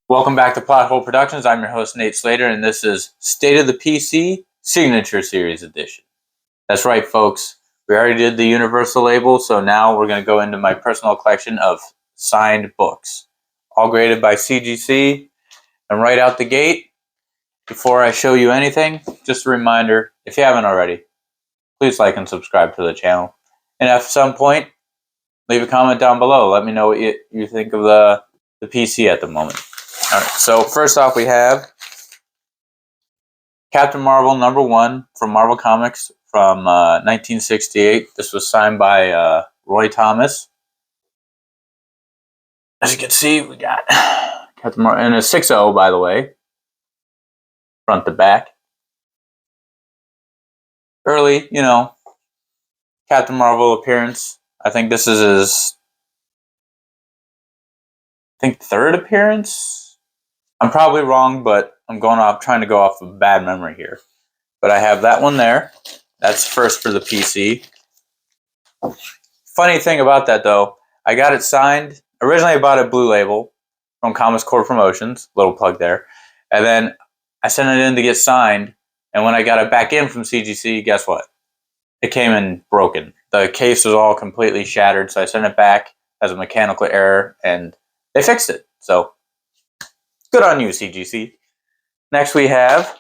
Welcome back to Plot Hole Productions. I'm your host, Nate Slayter, and this is State of the PC Signature Series Edition. That's right, folks. We already did the Universal label, so now we're going to go into my personal collection of signed books, all graded by CGC. And right out the gate, before I show you anything, just a reminder, if you haven't already, please like and subscribe to the channel. And at some point, leave a comment down below. Let me know what you think of the PC at the moment. All right, so first off, we have Captain Marvel #1 from Marvel Comics from 1968. This was signed by Roy Thomas. As you can see, we got Captain Marvel, and a 6.0, by the way, front to back. Early, Captain Marvel appearance. I think this is his, third appearance. I'm probably wrong, but I'm trying to go off of bad memory here. But I have that one there. That's first for the PC. Funny thing about that, though, I got it signed. Originally, I bought a blue label from Comics Core Promotions. Little plug there. And then I sent it in to get signed. And when I got it back in from CGC, guess what? It came in broken. The case was all completely shattered. So I sent it back as a mechanical error, and they fixed it. So good on you, CGC. Next, we have...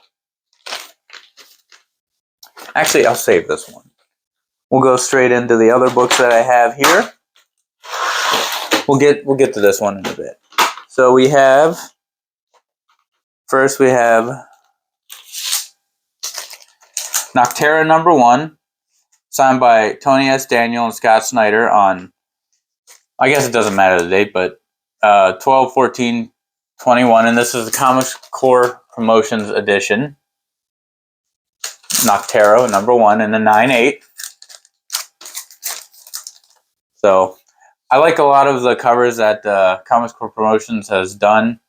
Actually, I'll save this one. We'll go straight into the other books that I have here. We'll get to this one in a bit. So we have... First, we have Noctera #1, signed by Tony S. Daniel and Scott Snyder on... I guess it doesn't matter the date, but 12/14/21, and this is the Comics Core Promotions edition. Noctera #1 and the 9/8. So I like a lot of the covers that Comics Core Promotions has done.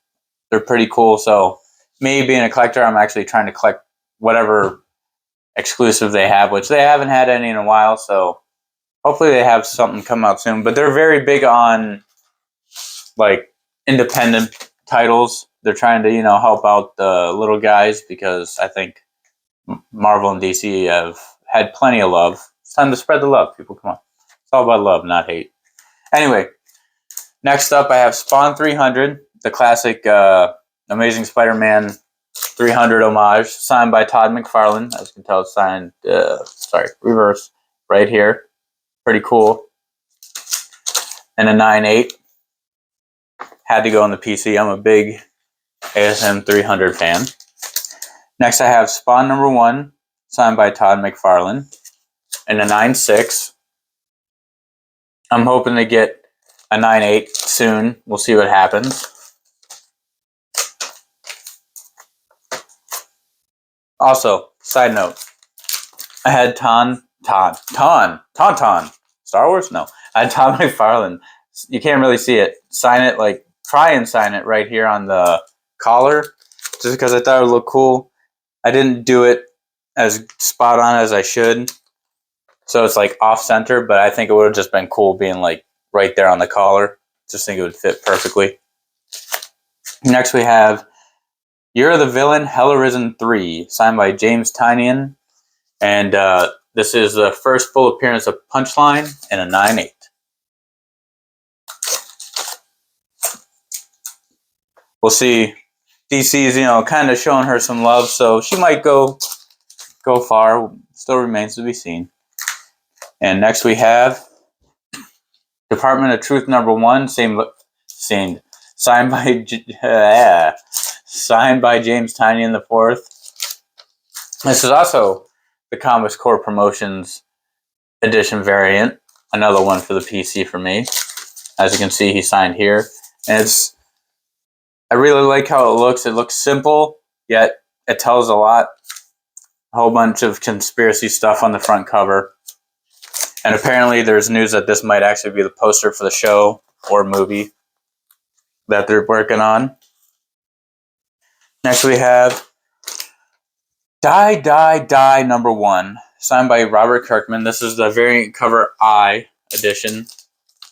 They're pretty cool. So me being a collector, I'm actually trying to collect whatever exclusive they have, which they haven't had any in a while. So hopefully they have something come out soon. But they're very big on like independent titles. They're trying to help out the little guys, because I think Marvel and DC have had plenty of love. It's time to spread the love, people. Come on. It's all about love, not hate. Anyway, next up I have Spawn 300, the classic Amazing Spider-Man 300 homage, signed by Todd McFarlane. As you can tell, it's signed, reverse, right here. Pretty cool. And a 9/8. Had to go on the PC. I'm a big ASM 300 fan. Next, I have Spawn #1, signed by Todd McFarlane, and a 9/6. I'm hoping to get a 9/8 soon. We'll see what happens. Also, side note, I had Tauntaun. Star Wars? No. I had Todd McFarlane. You can't really see it. Sign it, try and sign it right here on the collar, just because I thought it would look cool. I didn't do it as spot on as I should, so it's off center, but I think it would have just been cool being right there on the collar. Just think it would fit perfectly. Next we have You're the Villain, Hell Arisen 3, signed by James Tynion, and this is the first full appearance of Punchline and a 9/8. We'll see. DC's, kind of showing her some love, so she might go far. Still remains to be seen. And next we have Department of Truth #1, signed by James Tynion IV. This is also the Comics Core Promotions edition variant. Another one for the PC for me. As you can see, he signed here, and I really like how it looks. It looks simple, yet it tells a lot. A whole bunch of conspiracy stuff on the front cover. And apparently there's news that this might actually be the poster for the show or movie that they're working on. Next we have Die, Die, Die #1, signed by Robert Kirkman. This is the variant cover I edition.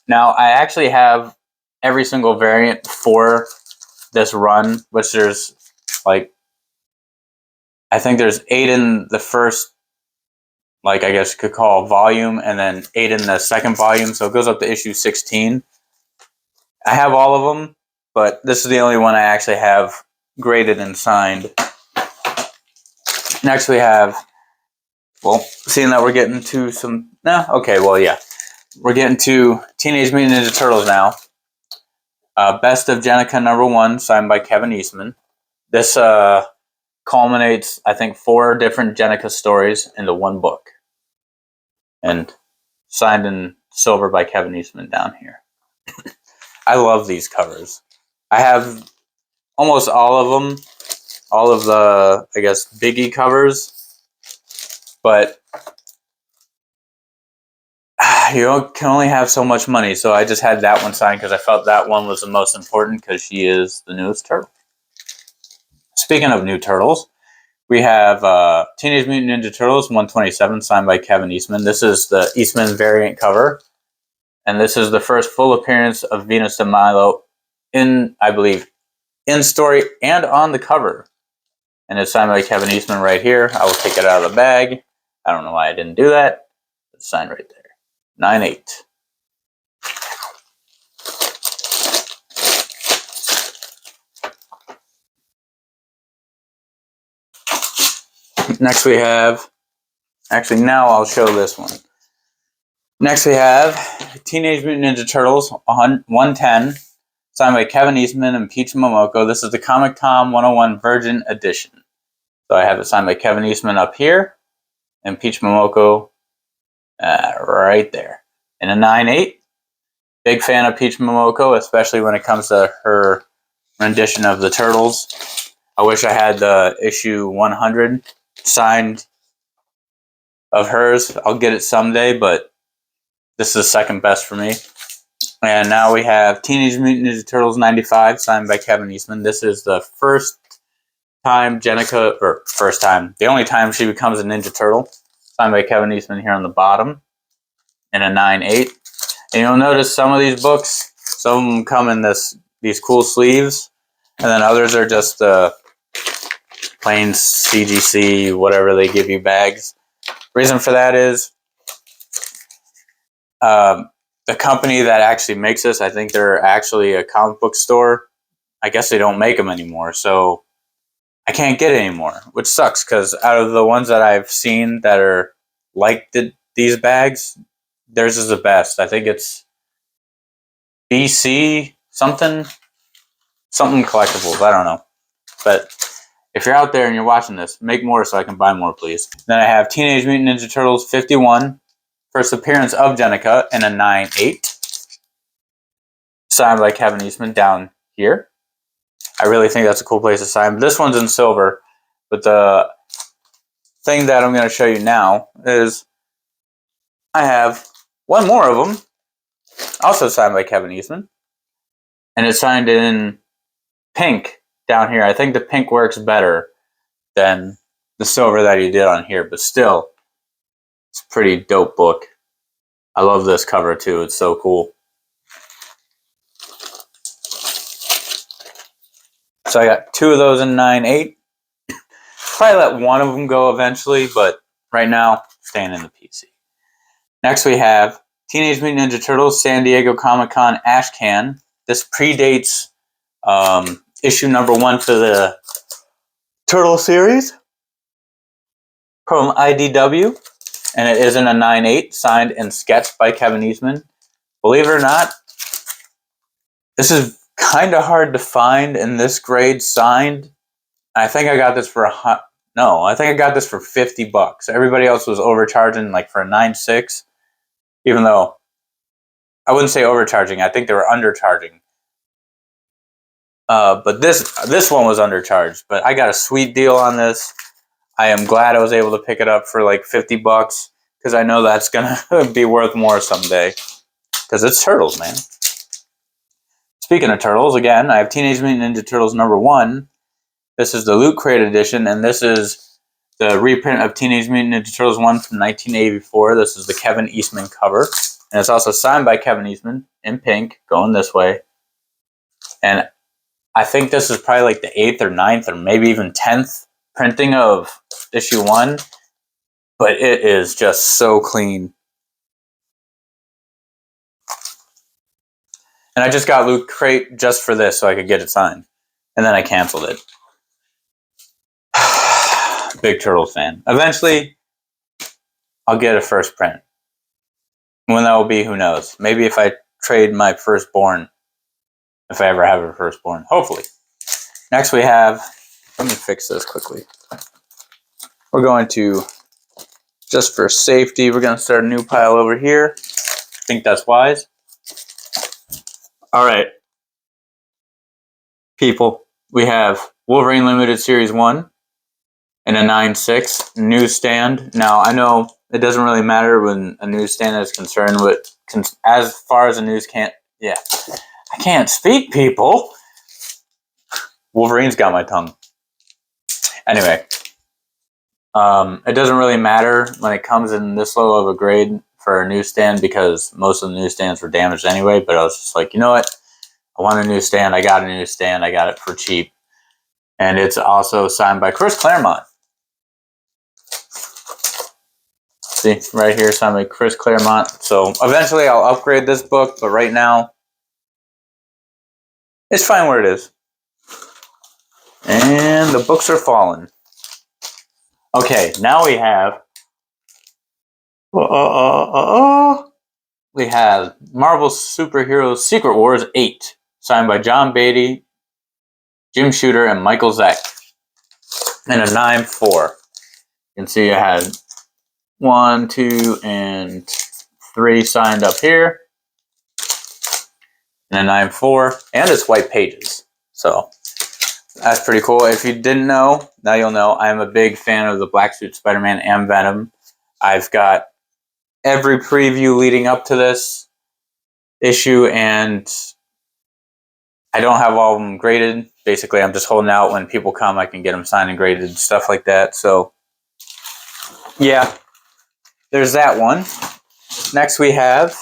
Now, I actually have every single variant for this run, which there's like, I think there's 8 in the first, like, I guess you could call volume, and then 8 in the second volume, so it goes up to issue 16. I have all of them, but this is the only one I actually have graded and signed. Next we have, well, seeing that we're getting to some, we're getting to Teenage Mutant Ninja Turtles now. Best of Jennika #1, signed by Kevin Eastman. This culminates, I think, 4 different Jennika stories into one book. And signed in silver by Kevin Eastman down here. I love these covers. I have almost all of them, all of the, I guess, biggie covers, but you can only have so much money, so I just had that one signed because I felt that one was the most important because she is the newest turtle. Speaking of new turtles, we have Teenage Mutant Ninja Turtles 127, signed by Kevin Eastman. This is the Eastman variant cover, and this is the first full appearance of Venus de Milo in, I believe, in story and on the cover. And it's signed by Kevin Eastman right here. I will take it out of the bag. I don't know why I didn't do that. It's signed right there. 9/8. Next we have, actually now I'll show this one. Next we have Teenage Mutant Ninja Turtles 110, signed by Kevin Eastman and Peach Momoko. This is the Comic Tom 101 Virgin Edition. So I have it signed by Kevin Eastman up here, and Peach Momoko right there. In a 9/8. Big fan of Peach Momoko, especially when it comes to her rendition of the Turtles. I wish I had the issue 100 signed of hers. I'll get it someday, but this is second best for me. And now we have Teenage Mutant Ninja Turtles 95, signed by Kevin Eastman. This is the first time Jennika, or first time, the only time she becomes a Ninja Turtle, signed by Kevin Eastman here on the bottom, in a 9/8. And you'll notice some of these books, some of them come in these cool sleeves, and then others are just plain CGC, whatever they give you bags. Reason for that is the company that actually makes this, I think they're actually a comic book store. I guess they don't make them anymore, so I can't get it anymore, which sucks because out of the ones that I've seen that are like these bags, theirs is the best. I think it's BC something collectibles. I don't know. But if you're out there and you're watching this, make more so I can buy more, please. Then I have Teenage Mutant Ninja Turtles 51, first appearance of Jennika, in a 9/8. Signed by Kevin Eastman down here. I really think that's a cool place to sign. This one's in silver, but the thing that I'm going to show you now is I have one more of them, also signed by Kevin Eastman, and it's signed in pink down here. I think the pink works better than the silver that he did on here, but still, it's a pretty dope book. I love this cover too. It's so cool. So I got 2 of those in 9/8. Probably let one of them go eventually, but right now, staying in the PC. Next we have Teenage Mutant Ninja Turtles San Diego Comic-Con Ashcan. This predates issue #1 for the Turtle series from IDW, and it is in a 9/8, signed and sketched by Kevin Eastman. Believe it or not, this is kind of hard to find in this grade signed. I think I got this for I think I got this for $50. Everybody else was overcharging like for a 9/6, even though I wouldn't say overcharging. I think they were undercharging. But this one was undercharged. But I got a sweet deal on this. I am glad I was able to pick it up for like $50 because I know that's gonna be worth more someday. Because it's Turtles, man. Speaking of Turtles, again, I have Teenage Mutant Ninja Turtles #1. This is the Loot Crate edition, and this is the reprint of Teenage Mutant Ninja Turtles 1 from 1984. This is the Kevin Eastman cover. And it's also signed by Kevin Eastman in pink, going this way. And I think this is probably like the 8th or 9th or maybe even 10th printing of issue 1. But it is just so clean. And I just got Loot Crate just for this so I could get it signed. And then I canceled it. Big Turtles fan. Eventually, I'll get a first print. When that will be, who knows? Maybe if I trade my firstborn. If I ever have a firstborn. Hopefully. Next we have... Let me fix this quickly. We're going to... Just for safety, we're going to start a new pile over here. I think that's wise. Alright. People, we have Wolverine Limited Series 1 and a 9.6 newsstand. Now, I know it doesn't really matter when a newsstand is concerned with, as far as a news can't, yeah. I can't speak, people. Wolverine's got my tongue. Anyway, it doesn't really matter when it comes in this low of a grade for a newsstand because most of the newsstands were damaged anyway, but I was just like, you know what? I want a newsstand. I got a newsstand. I got it for cheap. And it's also signed by Chris Claremont. See, right here, signed by Chris Claremont. So eventually I'll upgrade this book, but right now, it's fine where it is. And the books are falling. Okay, now we have... We have Marvel Superheroes Secret Wars 8, signed by John Beatty, Jim Shooter, and Michael Zeck. And a 9.4. You can see I had 1, 2, and 3 signed up here. And a 9.4. And it's white pages. So that's pretty cool. If you didn't know, now you'll know. I'm a big fan of the Black Suit Spider-Man and Venom. I've got every preview leading up to this issue, and I don't have all of them graded. Basically, I'm just holding out. When people come, I can get them signed and graded and stuff like that. So, yeah, there's that one. Next we have...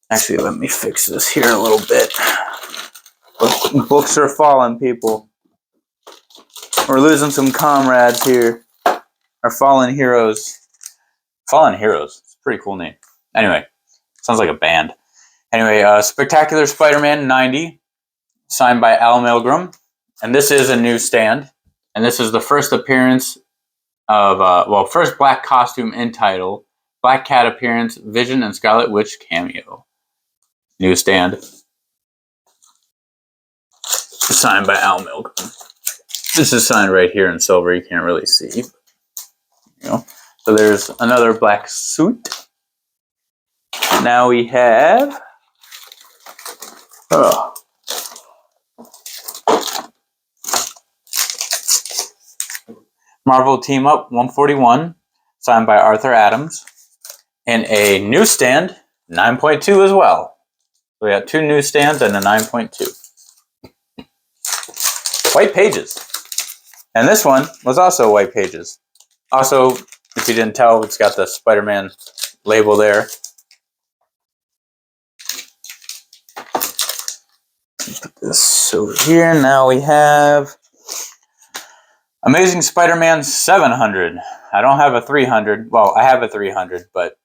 Actually, let me fix this here a little bit. Books are falling, people. We're losing some comrades here. Our fallen heroes. Fallen Heroes. It's a pretty cool name. Anyway, sounds like a band. Anyway, Spectacular Spider-Man 90, signed by Al Milgrom. And this is a newsstand. And this is the first appearance of, first black costume in title. Black Cat appearance, Vision and Scarlet Witch cameo. Newsstand. Signed by Al Milgrom. This is signed right here in silver. You can't really see. So there's another black suit. Now we have... Marvel Team Up 141, signed by Arthur Adams. And a newsstand, 9.2 as well. So we got 2 newsstands and a 9.2. White pages. And this one was also white pages. Also, if you didn't tell, it's got the Spider-Man label there. Put this over here. Now we have Amazing Spider-Man 700. I don't have a 300. Well, I have a 300, but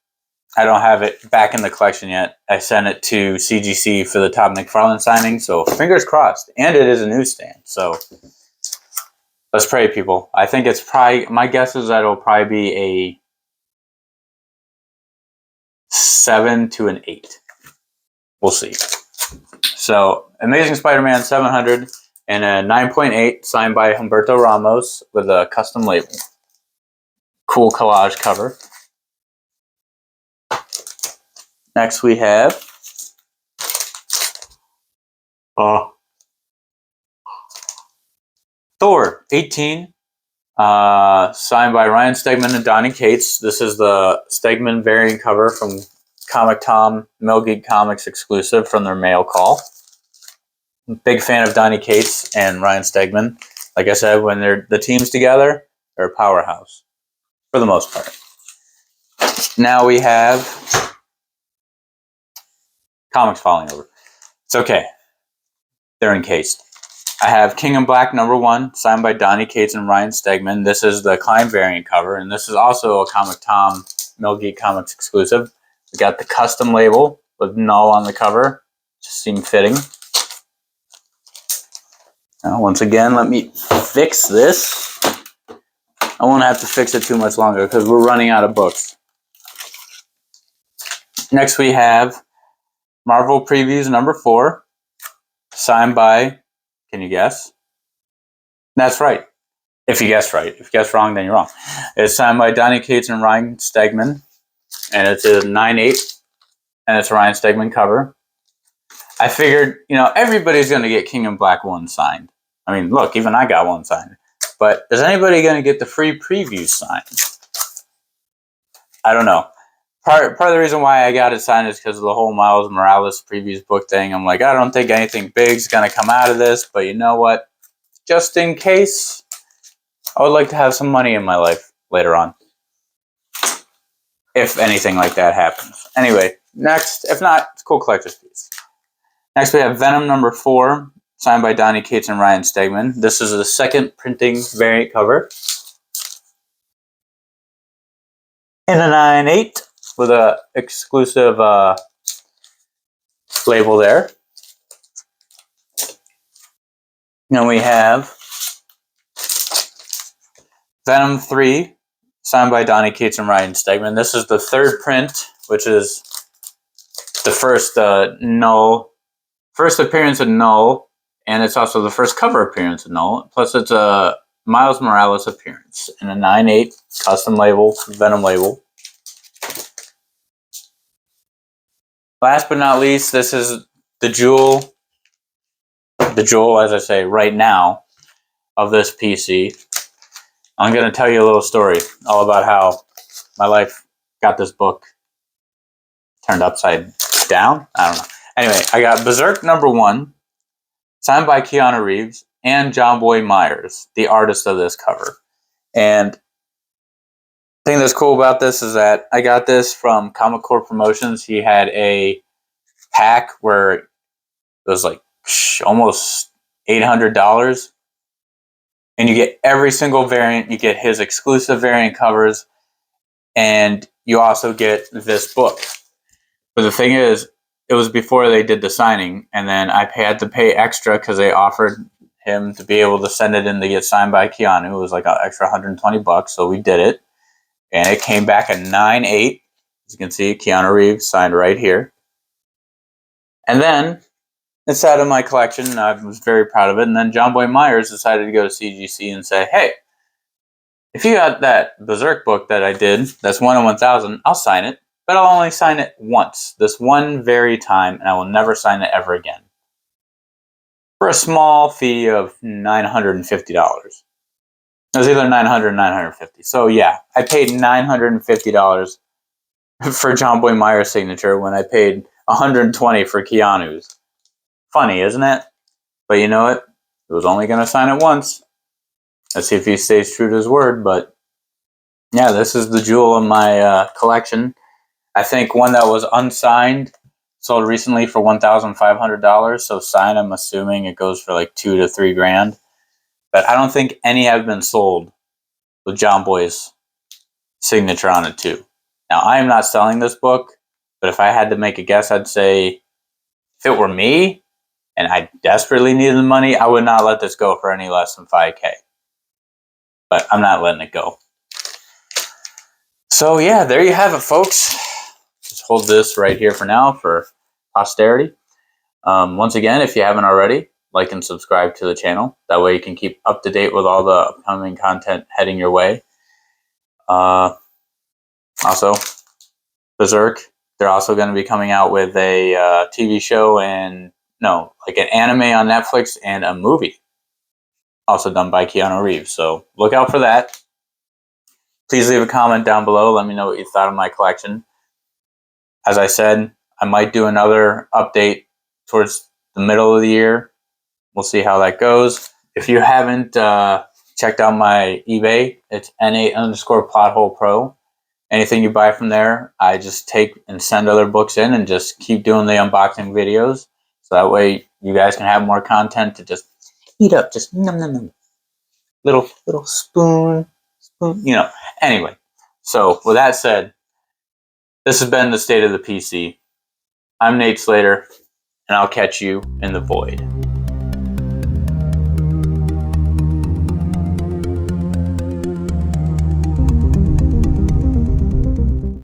I don't have it back in the collection yet. I sent it to CGC for the Todd McFarlane signing, so fingers crossed. And it is a newsstand, so let's pray, people. I think it's probably, my guess is that it'll probably be a 7 to an 8. We'll see. So, Amazing Spider-Man 700 and a 9.8 signed by Humberto Ramos with a custom label. Cool collage cover. Next we have Thor 18, signed by Ryan Stegman and Donny Cates. This is the Stegman variant cover from Comic Tom, Mel Geek Comics exclusive from their mail call. Big fan of Donny Cates and Ryan Stegman. Like I said, when they're the teams together, they're a powerhouse for the most part. Now we have comics falling over. It's okay. They're encased. I have King in Black #1, signed by Donny Cates and Ryan Stegman. This is the Klein variant cover, and this is also a Comic Tom Mill Geek Comics exclusive. We got the custom label with Null on the cover. Just seemed fitting. Now, once again, let me fix this. I won't have to fix it too much longer because we're running out of books. Next we have Marvel Previews #4, signed by, can you guess? That's right. If you guessed right. If you guessed wrong, then you're wrong. It's signed by Donny Cates and Ryan Stegman, and it's a 9/8, and it's a Ryan Stegman cover. I figured, everybody's going to get King in Black 1 signed. I mean, look, even I got one signed. But is anybody going to get the free preview signed? I don't know. Part of the reason why I got it signed is because of the whole Miles Morales previews book thing. I'm like, I don't think anything big's going to come out of this, but you know what? Just in case, I would like to have some money in my life later on. If anything like that happens. Anyway, next, if not, it's a cool collector's piece. Next we have Venom #4, signed by Donny Cates and Ryan Stegman. This is the second printing variant cover. In a 9/8 with a exclusive label there. Then we have Venom 3, signed by Donny Cates and Ryan Stegman. This is the third print, which is the first first appearance of Null, and it's also the first cover appearance of Null. Plus, it's a Miles Morales appearance in a 9/8 custom label, Venom label. Last but not least, this is the jewel, as I say, right now, of this PC. I'm going to tell you a little story all about how my life got this book turned upside down. I don't know. Anyway, I got Berserk #1, signed by Keanu Reeves and John Boy Myers, the artist of this cover. And the thing that's cool about this is that I got this from Comic Corp Promotions. He had a pack where it was like almost $800, and you get every single variant. You get his exclusive variant covers, and you also get this book. But the thing is, it was before they did the signing, and then I had to pay extra because they offered him to be able to send it in to get signed by Keanu. It was like an extra $120, so we did it. And it came back a 9/8. As you can see, Keanu Reeves signed right here. And then it's out of my collection, and I was very proud of it. And then John Boy Myers decided to go to CGC and say, hey, if you got that Berserk book that I did, that's 1 in 1,000, I'll sign it. But I'll only sign it once, this one very time, and I will never sign it ever again. For a small fee of $950. It was either $900 or $950. So yeah, I paid $950 for John Boy Myers' signature when I paid $120 for Keanu's. Funny, isn't it? But you know what? It was only going to sign it once. Let's see if he stays true to his word. But yeah, this is the jewel of my collection. I think one that was unsigned sold recently for $1,500. So signed, I'm assuming it goes for like $2 to $3 grand. But I don't think any have been sold with John Boy's signature on it too. Now, I am not selling this book, but if I had to make a guess, I'd say if it were me and I desperately needed the money, I would not let this go for any less than $5K. But I'm not letting it go. So yeah, there you have it, folks. Just hold this right here for now for posterity. Once again, if you haven't already, like and subscribe to the channel. That way you can keep up to date with all the upcoming content heading your way. Also, Berserk, they're also going to be coming out with a TV show and, like an anime on Netflix and a movie. Also done by Keanu Reeves. So look out for that. Please leave a comment down below. Let me know what you thought of my collection. As I said, I might do another update towards the middle of the year. We'll see how that goes. If you haven't checked out my eBay, it's N8_PlotHolePro. Anything you buy from there, I just take and send other books in and just keep doing the unboxing videos. So that way you guys can have more content to just eat up, just nom nom nom. Little spoon, you know. Anyway, so with that said, this has been the State of the PC. I'm Nate Slayter, and I'll catch you in the void.